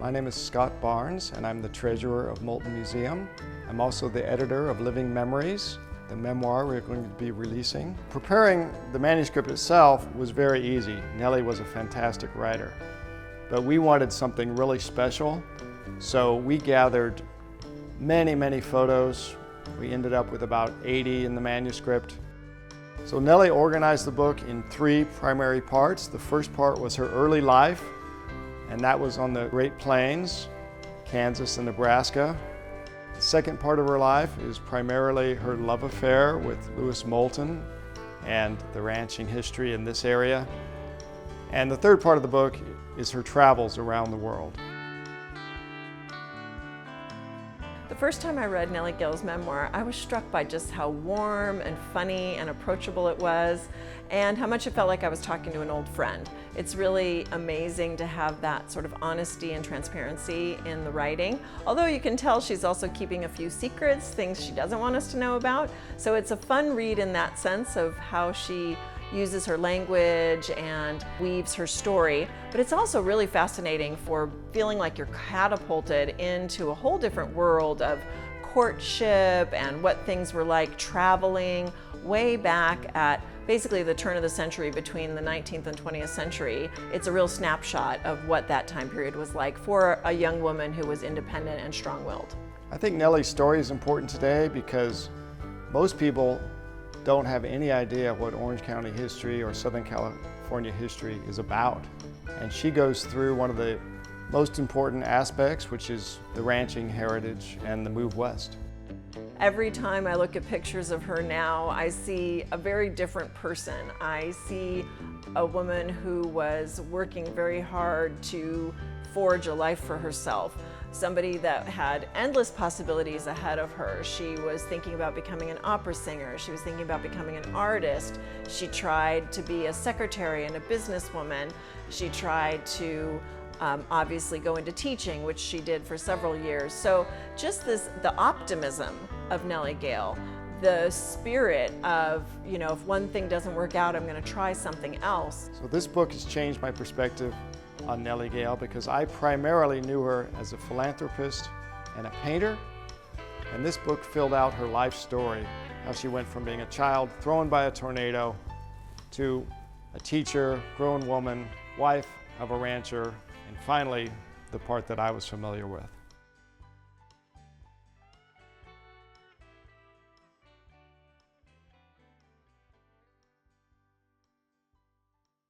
My name is Scott Barnes, and I'm the treasurer of Moulton Museum. I'm also the editor of Living Memories, the memoir we're going to be releasing. Preparing the manuscript itself was very easy. Nellie was a fantastic writer. But we wanted something really special, so we gathered many photos. We ended up with about 80 in the manuscript. So Nellie organized the book in 3 primary parts. The first part was her early life, and that was on the Great Plains, Kansas and Nebraska. The second part of her life is primarily her love affair with Louis Moulton and the ranching history in this area. And the third part of the book is her travels around the world. The first time I read Nellie Gail's memoir, I was struck by just how warm and funny and approachable it was, and how much it felt like I was talking to an old friend. It's really amazing to have that sort of honesty and transparency in the writing, although you can tell she's also keeping a few secrets, things she doesn't want us to know about. So it's a fun read in that sense of how she uses her language and weaves her story, but it's also really fascinating for feeling like you're catapulted into a whole different world of courtship and what things were like traveling way back at basically the turn of the century, between the 19th and 20th century. It's a real snapshot of what that time period was like for a young woman who was independent and strong-willed. I think Nellie's story is important today because most people don't have any idea what Orange County history or Southern California history is about. And she goes through one of the most important aspects, which is the ranching heritage and the move west. Every time I look at pictures of her now, I see a very different person. I see a woman who was working very hard to forge a life for herself. Somebody that had endless possibilities ahead of her. She was thinking about becoming an opera singer. She was thinking about becoming an artist. She tried to be a secretary and a businesswoman. She tried to obviously go into teaching, which she did for several years. So just the optimism of Nellie Gail, the spirit of, you know, if one thing doesn't work out, I'm going to try something else. So this book has changed my perspective on Nellie Gail because I primarily knew her as a philanthropist and a painter, and this book filled out her life story, how she went from being a child thrown by a tornado to a teacher, grown woman, wife of a rancher, and finally the part that I was familiar with.